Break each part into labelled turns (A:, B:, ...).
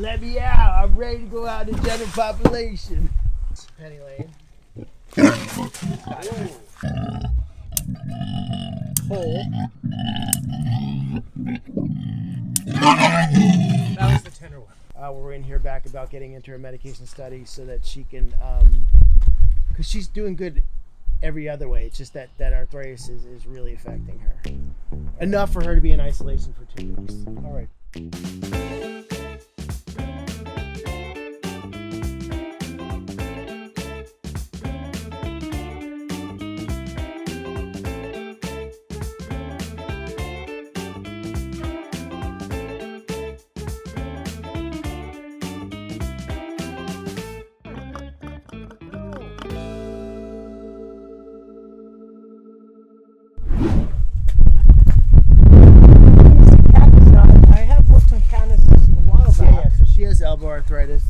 A: Let me out. I'm ready to go out in the general population. Penny Lane. Hole. That was the tender one. We're in here back about getting into her medication study so that she can, because she's doing good every other way. It's just that arthritis is really affecting her. Enough for her to be in isolation for 2 weeks. All right. Elbow arthritis.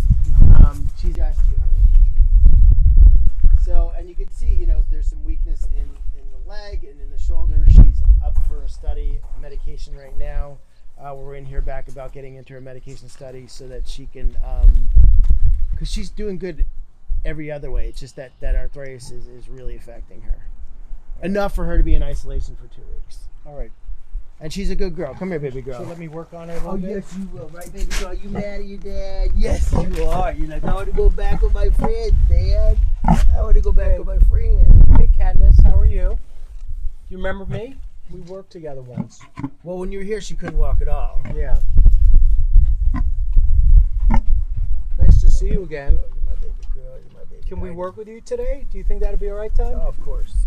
A: She's asked you, honey. So, and you can see, you know, there's some weakness in the leg and in the shoulder. She's up for a study medication right now. We're in here back about getting into her medication study so that she can, because she's doing good every other way. It's just that arthritis is really affecting her. Enough for her to be in isolation for 2 weeks. All right. And she's a good girl. Come here, baby girl.
B: So let me work on her a little bit.
A: Oh, yes, you will. Right, baby girl? You mad at your dad? Yes, you are. You're like, I want to go back with my friends, Dad. I want to go back with my friends.
B: Hey, Katniss, how are you? You remember me? We worked together once.
A: Well, when you were here, she couldn't walk at all.
B: Yeah. Nice to see you again.
A: You're my baby girl. You're my baby.
B: Can we work with you today? Do you think that'll be all right, Todd?
A: Oh, of course.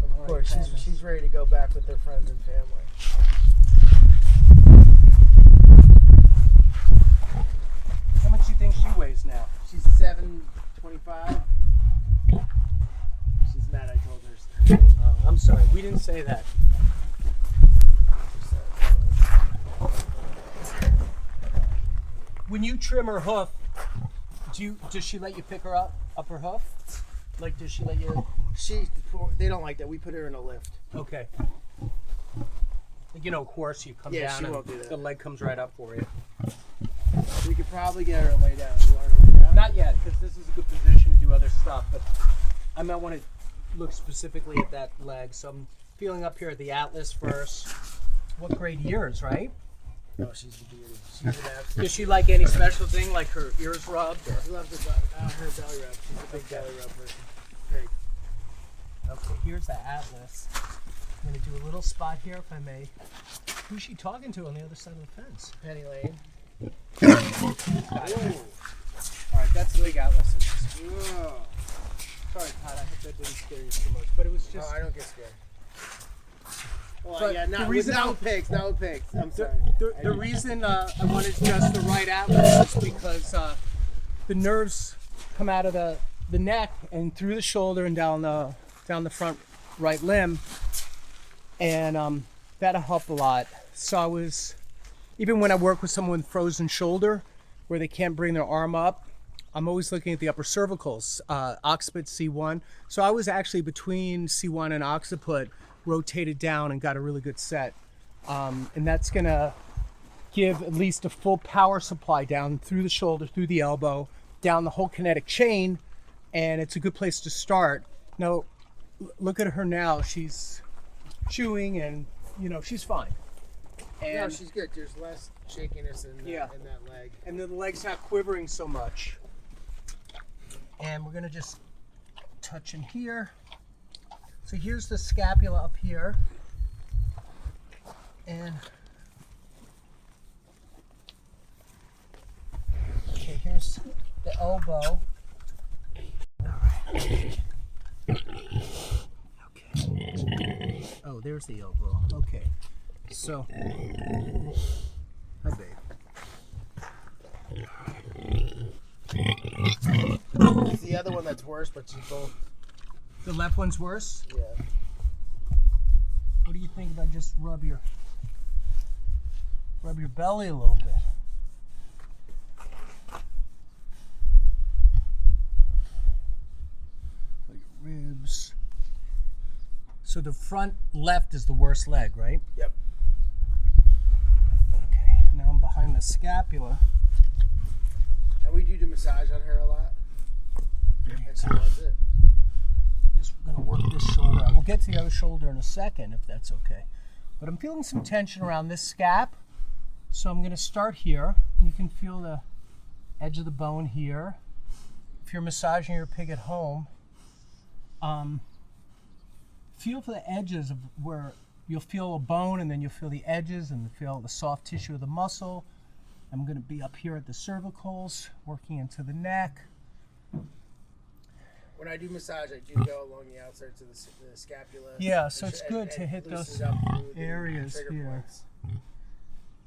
A: Of course. She's ready to go back with her friends and family.
B: How much do you think she weighs now?
A: She's 725. She's mad I told her.
B: Oh, I'm sorry. We didn't say that. When you trim her hoof, does she let you pick her up her hoof? Like, does she let you?
A: They don't like that. We put her in a lift.
B: Okay. You know, of course, you come down
A: she
B: and
A: won't do that.
B: the leg comes right up for you.
A: We could probably get her to lay down. You want her to lay down?
B: Not yet, because this is a good position to do other stuff, but I might want to look specifically at that leg. So I'm feeling up here at the atlas first. What grade ears, right?
A: No, she's a beauty. She's an absolute.
B: Does she like any special thing, like her ears rubbed? Or?
A: She loves her belly rub. She's a big belly rub person. Great.
B: Okay, here's the atlas. I'm going to do a little spot here, if I may. Who's she talking to on the other side of the fence?
A: Penny Lane.
B: All right, that's the big atlas.
A: Oh.
B: Sorry, Todd, I hope that didn't scare you too much, but it was just...
A: Oh, I don't get scared. Well,
B: But
A: yeah,
B: the
A: not
B: reason
A: with pigs. I'm sorry.
B: The reason I wanted just the right atlas is because the nerves come out of the neck and through the shoulder and down the front right limb, and that'll help a lot. So I was, even when I work with someone with frozen shoulder where they can't bring their arm up, I'm always looking at the upper cervicals, occiput C1. So I was actually between C1 and occiput, rotated down and got a really good set. And that's gonna give at least a full power supply down through the shoulder, through the elbow, down the whole kinetic chain, and it's a good place to start. Now, look at her now. She's chewing and, you know, she's fine. And
A: No, she's good. There's less shakiness in that leg.
B: And then the leg's not quivering so much. And we're gonna just touch in here. So here's the scapula up here. And okay, here's the elbow. Alright. Okay. Oh, there's the elbow. Okay. So, hi babe.
A: It's the other one that's worse, but she's both.
B: The left one's worse?
A: Yeah.
B: What do you think if I just rub your belly a little bit? Your ribs. So the front left is the worst leg, right?
A: Yep.
B: Okay, now I'm behind the scapula.
A: massage on her a lot? And she loves it.
B: Just gonna work this shoulder. We'll get to the other shoulder in a second if that's okay. But I'm feeling some tension around this scap. So I'm gonna start here. You can feel the edge of the bone here. If you're massaging your pig at home, feel for the edges of where you'll feel a bone, and then you'll feel the edges and feel the soft tissue of the muscle. I'm gonna be up here at the cervicals, working into the neck.
A: When I do massage, I do go along the outskirts of the scapula.
B: Yeah, so it's good to hit those areas here.
A: Points.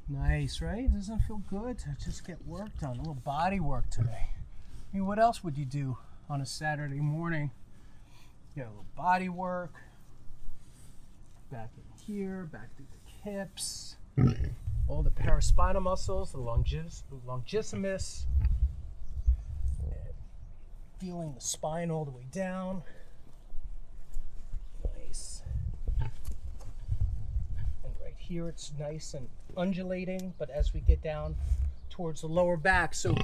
B: Nice, right? Doesn't it feel good to just get work done? A little body work today. I mean, what else would you do on a Saturday morning? Get a little body work. Back in here, back through the hips. All the paraspinal muscles, the longissimus. Feeling the spine all the way down. Nice. And right here it's nice and undulating, but as we get down towards the lower back, so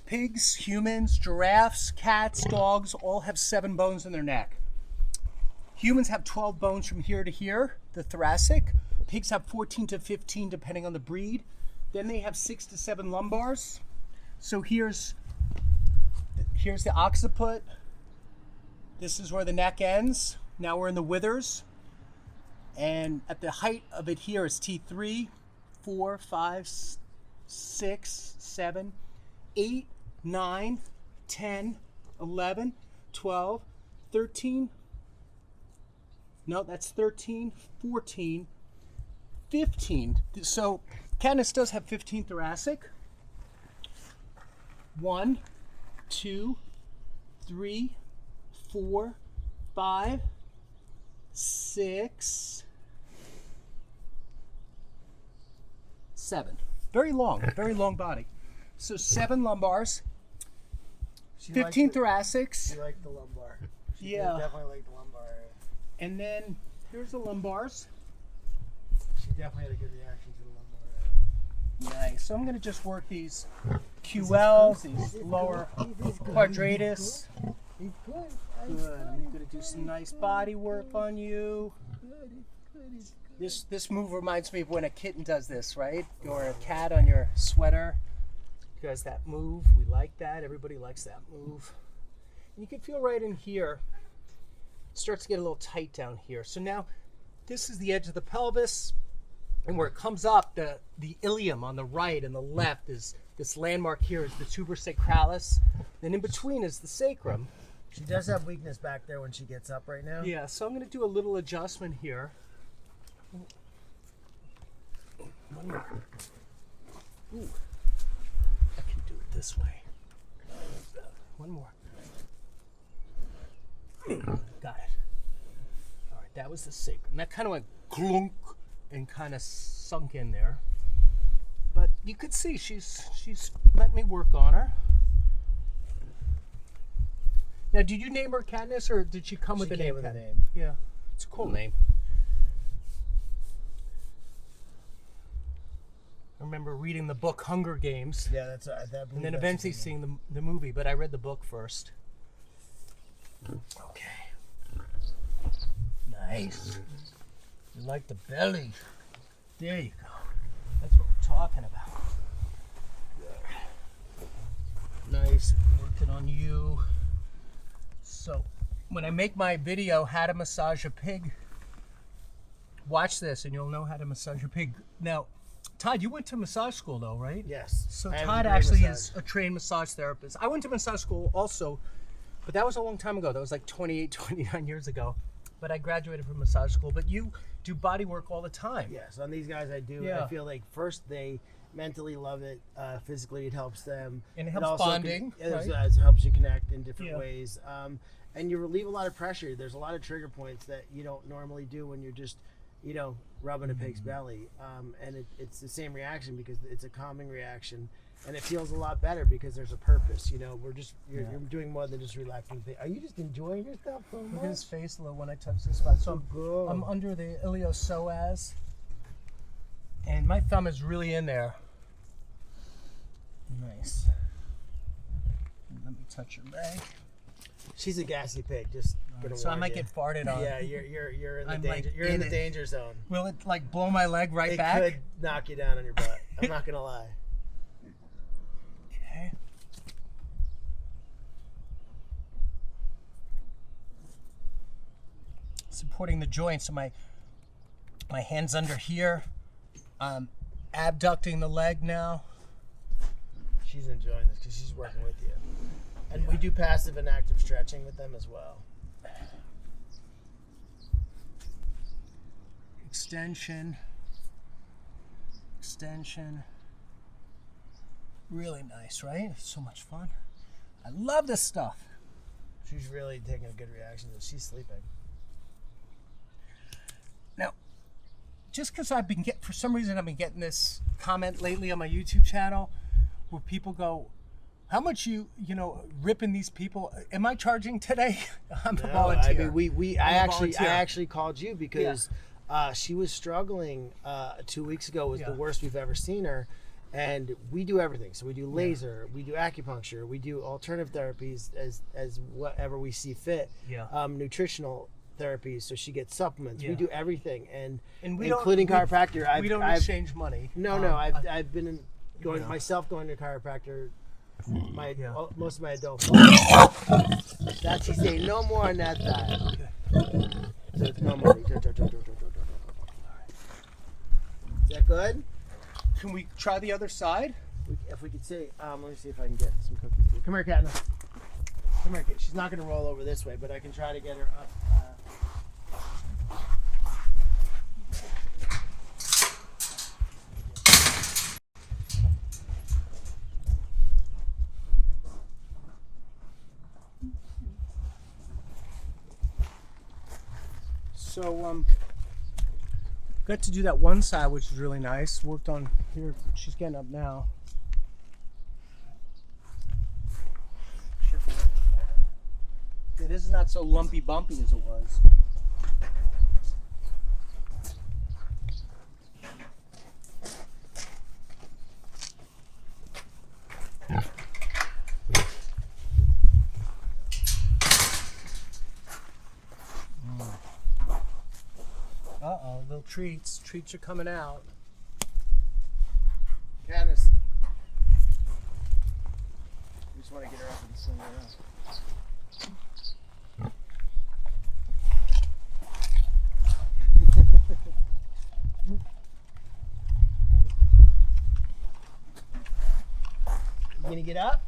B: pigs, humans, giraffes, cats, dogs all have 7 bones in their neck. Humans have 12 bones from here to here, the thoracic. Pigs have 14 to 15 depending on the breed. Then they have 6 to 7 lumbars. So here's the occiput. This is where the neck ends. Now we're in the withers. And at the height of it here is T3, 4, 5, 6, 7, 8, 9, 10, 11, 12, 13. No, that's 13, 14, 15. So KATNISS does have 15 thoracic. 1, 2, 3, 4, 5, 6, 7. Very long body. So 7 lumbars, 15 thoracics.
A: She liked the lumbar. She
B: Yeah.
A: definitely liked the lumbar area.
B: And then here's the lumbars.
A: She definitely had a good reaction to the lumbar area.
B: Nice. So I'm going to just work these QLs, these lower quadratus.
A: He's good.
B: Good. I'm going to do some nice body work on you. This move reminds me of when a kitten does this, right? Or a cat on your sweater does that move. We like that. Everybody likes that move. And you can feel right in here. It starts to get a little tight down here. So now this is the edge of the pelvis. And where it comes up, the ilium on the right and the left is this landmark here is the tuberous sacralis. Then in between is the sacrum.
A: She does have weakness back there when she gets up right now.
B: Yeah, so I'm going to do a little adjustment here. One more. Ooh, I can do it this way. One more. Got it. All right, that was the sacrum. That kind of went clunk and kind of sunk in there. But you could see she's let me work on her. Now, did you name her KATNISS, or did she come with a name?
A: She came with a name.
B: Yeah, it's a cool name. I remember reading the book Hunger Games,
A: Yeah, that's that.
B: and then eventually seeing the movie, but I read the book first. Okay. Nice. You like the belly. There you go. That's what we're talking about. Nice. Working on you. So, when I make my video, how to massage a pig, watch this and you'll know how to massage a pig. Now, Todd, you went to massage school though, right?
A: Yes.
B: So
A: I have a
B: Todd
A: great
B: actually
A: massage.
B: is a trained massage therapist. I went to massage school also, but that was a long time ago. That was like 28, 29 years ago. But I graduated from massage school. But you do body work all the time.
A: Yes, on these guys I do.
B: Yeah.
A: I feel like first they mentally love it. Physically, it helps them.
B: And it
A: It
B: helps
A: also
B: bonding, right?
A: it helps you connect in different
B: Yeah.
A: ways. And you relieve a lot of pressure. There's a lot of trigger points that you don't normally do when you're just, rubbing a pig's belly. And it's the same reaction because it's a calming reaction. And it feels a lot better because there's a purpose. You're doing more than just relaxing. Are you just enjoying yourself so much?
B: Look at his face a little when I touch this spot. So
A: Good.
B: I'm under the iliopsoas, and my thumb is really in there. Nice. Let me touch your leg.
A: She's a gassy pig. Just gonna
B: So I
A: warn
B: might
A: you.
B: get farted on.
A: Yeah, you're in the
B: I'm,
A: danger.
B: like,
A: You're in
B: in
A: the
B: it.
A: danger zone.
B: Will it like blow my leg right
A: It
B: back?
A: could knock you down on your butt. I'm not gonna lie.
B: Okay. Supporting the joints. So my hands under here. Abducting the leg now.
A: She's enjoying this because she's working with you. And we do passive and active stretching with them as well.
B: Extension. Really nice, right? It's so much fun. I love this stuff.
A: She's really taking a good reaction to it. She's sleeping.
B: Now, just because for some reason I've been getting this comment lately on my YouTube channel where people go, how much you ripping these people? Am I charging today? I'm a volunteer.
A: I mean, I actually called you because she was struggling 2 weeks ago. Was the worst we've ever seen her. And we do everything. So we do laser, we do acupuncture, we do alternative therapies as whatever we see fit. Nutritional therapies, so she gets supplements. We do everything, and we including chiropractor.
B: We don't exchange money.
A: No, I've been going to chiropractor. Most of my adult life. That's he's saying no more on that side. Okay. So it's no more. Is that good?
B: Can we try the other side?
A: If we could see, let me see if I can get some cookies. Come here, Katniss. Come here, She's not going to roll over this way, but I can try to get her up.
B: So, got to do that one side, which is really nice. Worked on here. She's getting up now. Yeah, this is not so lumpy bumpy as it was. Uh-oh, little treats. Treats are coming out.
A: Katniss. We just want to get her up and sling her around. You gonna get up?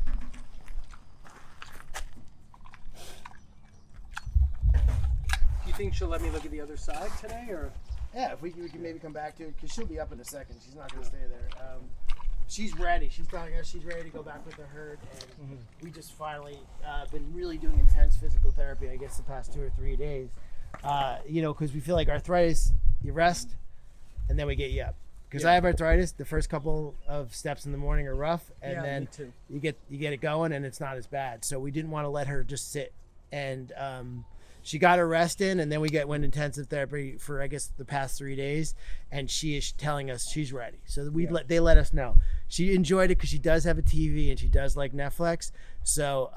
B: Do you think she'll let me look at the other side today, or?
A: Yeah, if we can maybe come back to it, because she'll be up in a second. She's not going to stay there. She's ready. She's telling us she's ready to go back with the herd. And we just finally been really doing intense physical therapy, I guess, the past 2 or 3 days. Because we feel like arthritis, you rest, and then we get you up. Because I have arthritis, the first couple of steps in the morning are rough, and then
B: me too.
A: you get it going, and it's not as bad. So we didn't want to let her just sit. And she got her rest in, and then we went intensive therapy for, I guess, the past 3 days, and she is telling us she's ready. So they let us know. She enjoyed it because she does have a TV, and she does like Netflix. So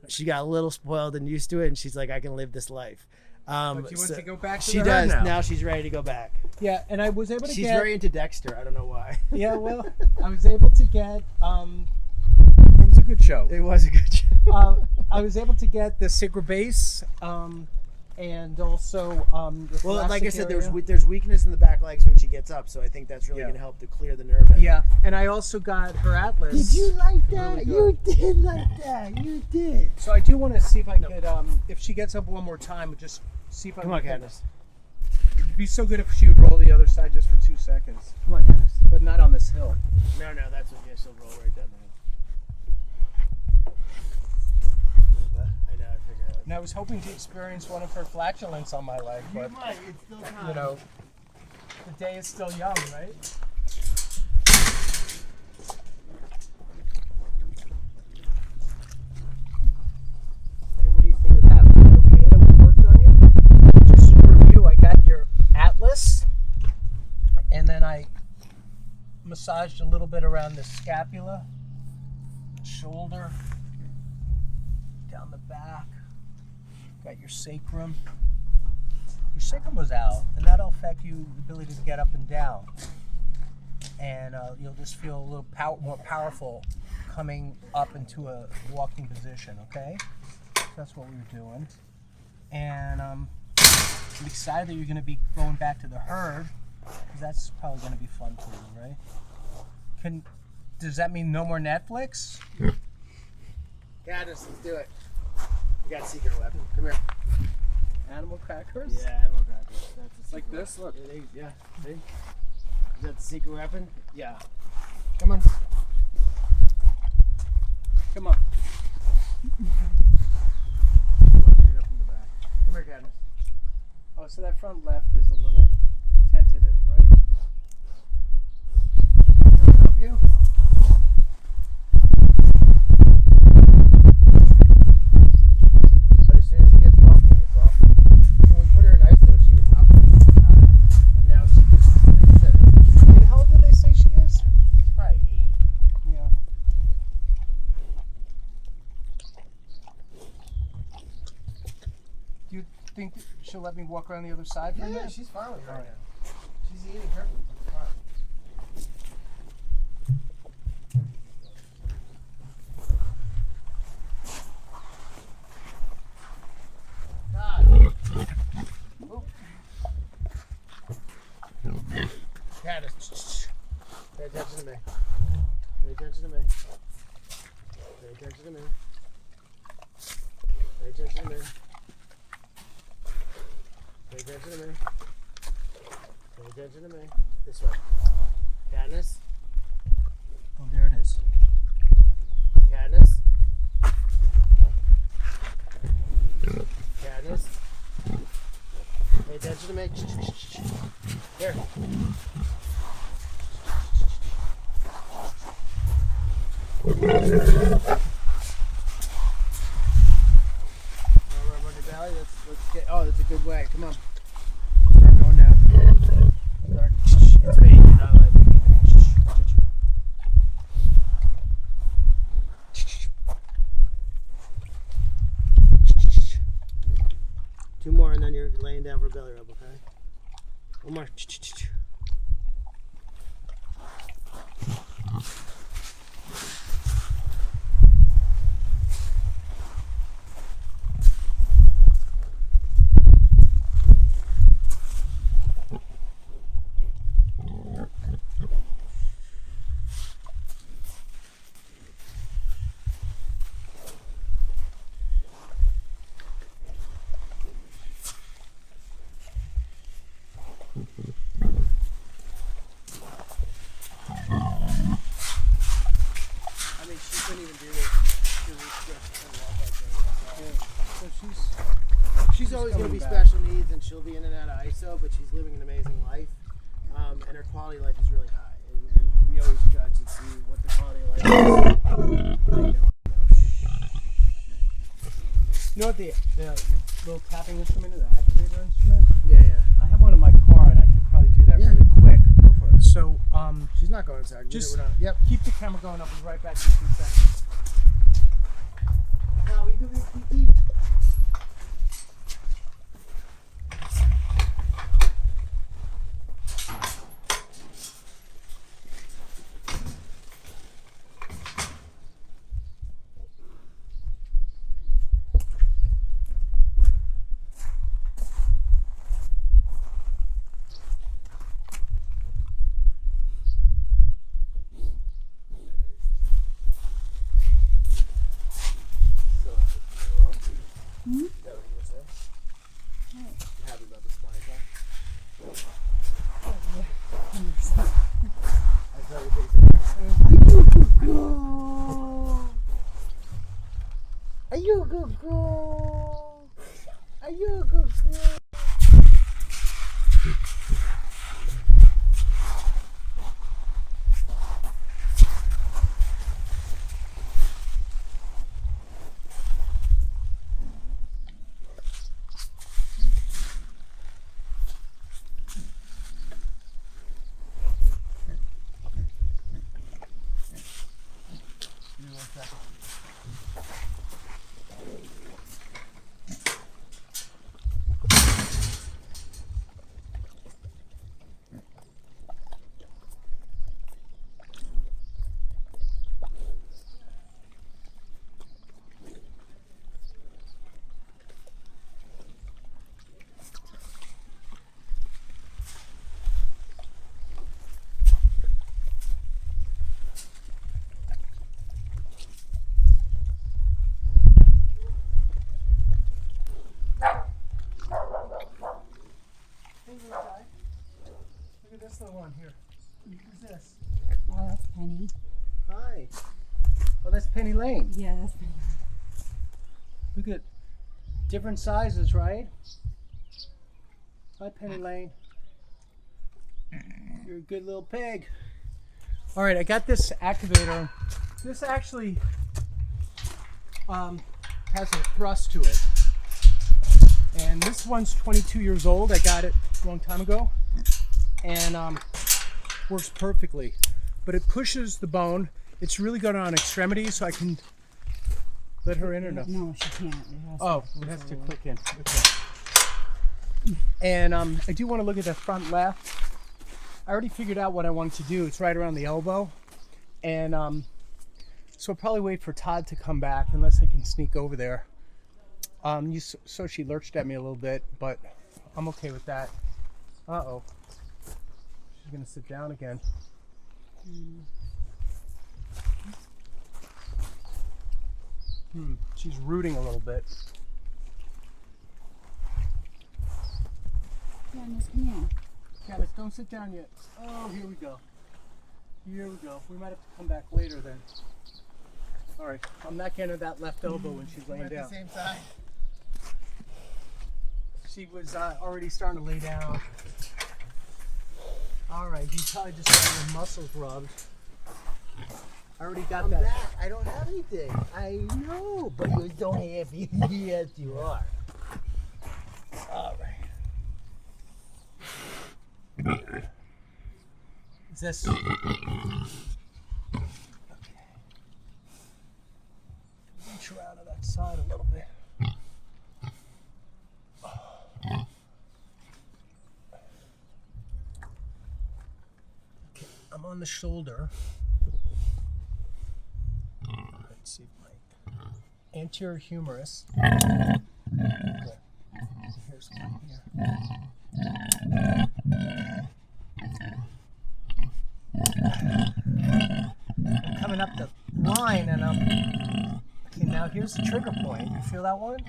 A: she got a little spoiled and used to it, and she's like, I can live this life.
B: But she wants to go back to
A: she
B: the
A: does.
B: herd
A: Now she's ready to go back.
B: Yeah, and I was able to
A: She's
B: get...
A: very into Dexter. I don't know why.
B: Yeah, well, I was able to get... it was a good show.
A: It was a good show.
B: I was able to get the sacral base, and also the
A: well, like I
B: thoracic
A: said,
B: area.
A: there's weakness in the back legs when she gets up, so I think that's really going to help to clear the nerve.
B: Yeah, and I also got her atlas.
A: Did you like that?
B: Really
A: You did like that. You did.
B: So I do want to see if I could, if she gets up one more time, just see if I
A: Come on,
B: can.
A: Katniss.
B: It'd be so good if she would roll the other side just for 2 seconds.
A: Come on, Katniss.
B: But not on this hill.
A: No, that's what. Yeah, she'll roll right down the hill. But I know. I figured out.
B: And I was hoping to experience one of her flatulence on my leg, but
A: might. It's still time.
B: The day is still young, right? Hey, what do you think of that? Okay, that we worked on you. Just to review, I got your atlas, and then I massaged a little bit around the scapula, shoulder, down the back. Got your sacrum. Your sacrum was out, and that'll affect you the ability to get up and down. And you'll just feel a little more powerful coming up into a walking position, okay? So that's what we were doing. And I'm excited that you're going to be going back to the herd, because that's probably going to be fun for you, right? Does that mean no more Netflix?
A: KATNISS, let's do it. We got a secret weapon. Come here.
B: Animal crackers?
A: Yeah, animal crackers. That's a
B: Like
A: secret
B: this? Look.
A: weapon. Yeah, see? Is that the secret weapon? Yeah. Come on.
B: Come on.
A: Straight up from the back. Come here, KATNISS.
B: Oh, so that front left is a little tentative, right?
A: Can I help you? But as soon as she gets walking, it's off. When we put her in ice, though, she was not walking all the time. And now she just, like I said,
B: How old do they say she is?
A: probably 8.
B: Yeah. Do you think that she'll let me walk around the other side for a
A: Yeah,
B: minute?
A: she's fine with you right
B: Alright.
A: now. She's eating perfectly. She's fine. God. KATNISS. Pay attention to me. Pay attention to me. Pay attention to me. Pay attention to me. Pay attention to me. Pay attention to me. This way. KATNISS.
B: Oh, there it is.
A: KATNISS. KATNISS. Pay attention to me. Here. Rub on your belly. Let's get. Oh, that's a good way. Come on. Start going down. Start. It's me. You're not letting me. Two more, and then you're laying down for a belly rub. Okay. One more. I mean, she couldn't even do this. She was just in love like this.
B: So
A: She's always going to be
B: coming back.
A: special needs, and she'll be in and out of ISO, but she's living an amazing life, and her quality of life is really high. And we always judge and see what the quality of life is. I know.
B: You know what the little tapping instrument is, the activator instrument?
A: Yeah, yeah.
B: I have one in my car, and I could probably do that
A: Yeah.
B: really quick.
A: Go for it.
B: So,
A: She's not going inside.
B: Just-
A: We're not. Yep.
B: keep the camera going up and right back in 2 seconds.
A: Now we do this PP. Happy about the spine check? I tell you Are you a good girl? Are you a good girl? Give me 1 second.
B: Look at this little one here. Who's this?
C: Oh, that's Penny.
B: Hi. Oh, that's Penny Lane.
C: Yeah, that's Penny.
B: Look at different sizes, right? Hi, Penny Lane. You're a good little pig. All right, I got this activator. This actually has a thrust to it. And this one's 22 years old. I got it a long time ago. And works perfectly. But it pushes the bone. It's really good on extremities, so I can let her in or no?
C: No, she can't.
B: It has to click in. Okay. And I do want to look at the front left. I already figured out what I want to do. It's right around the elbow. And so I'll probably wait for Todd to come back unless I can sneak over there. So she lurched at me a little bit, but I'm okay with that. Uh-oh. She's going to sit down again. She's rooting a little bit.
C: Janice, come here.
B: Candace, don't sit down yet. Oh, here we go. Here we go. We might have to come back later then. All right, I'm not getting her that left elbow when she's laying down.
A: At the same time.
B: She was already starting to lay down. All right, you probably just got your muscles rubbed. I already got that.
A: Back. I don't have anything. I know, but you don't have it. Yes, you are.
B: All right. Is this? Okay. Reach her out of that side a little bit. Okay, I'm on the shoulder. Let's see if my anterior humerus. Okay. Here's one here. I'm coming up the line and I'm okay. Now here's the trigger point. You feel that one?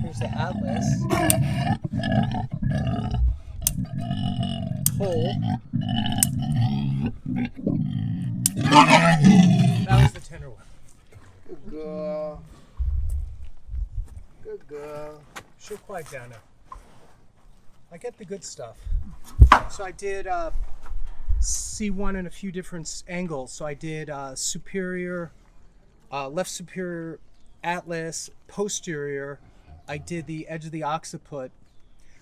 B: Here's the atlas. Pull. That was the tender one.
A: Good girl. Good girl.
B: She'll quiet down now. I get the good stuff. So I did C1 in a few different angles. So I did superior, left superior atlas, posterior. I did the edge of the occiput,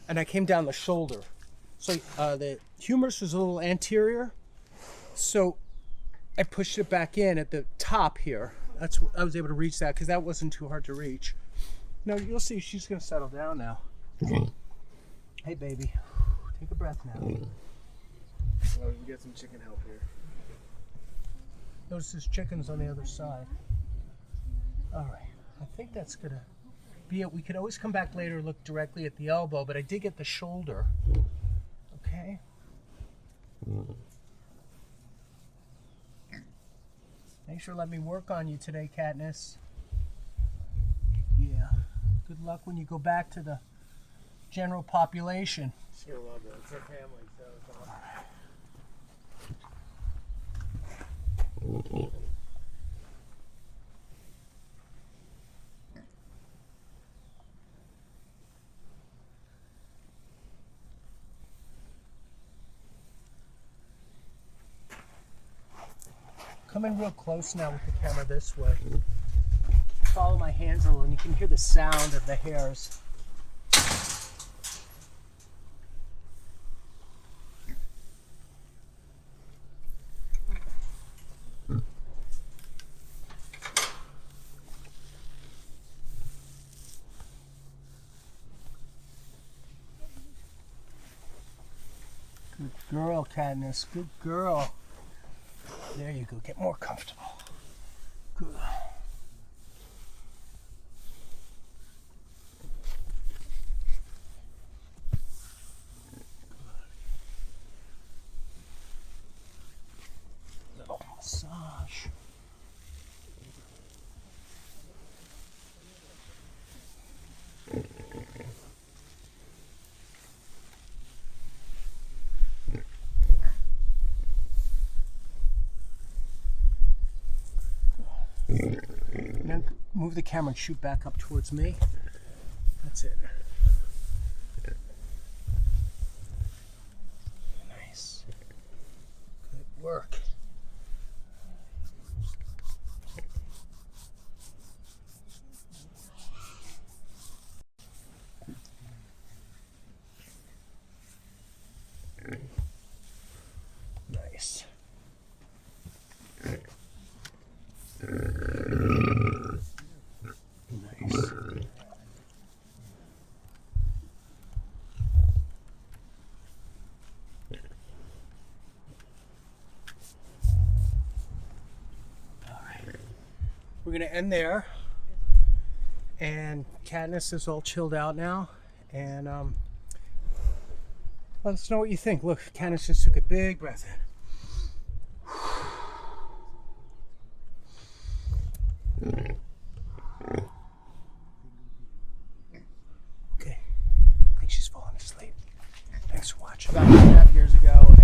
B: and I came down the shoulder. So the humerus was a little anterior, so I pushed it back in at the top here. I was able to reach that because that wasn't too hard to reach. Now you'll see she's gonna settle down now. Hey baby, take a breath now.
A: Well, we can get some chicken help here.
B: Notice there's chickens on the other side. All right, I think that's gonna be it. We could always come back later and look directly at the elbow, but I did get the shoulder. Okay. Thanks for letting me work on you today, Katniss. Yeah. Good luck when you go back to the general population.
A: She'll love it. It's her family, so it's awesome.
B: Come in real close now with the camera this way. Follow my hands a little and you can hear the sound of the hairs. Good girl, Katniss. Good girl. There you go. Get more comfortable. Good. Little massage. Now move the camera and shoot back up towards me. That's it. Nice. Good work. Nice. Nice. All right. We're gonna end there. And Katniss is all chilled out now. And let us know what you think. Look, Katniss just took a big breath in. Okay, I think she's falling asleep. Thanks for watching.
A: About 2.5 years ago,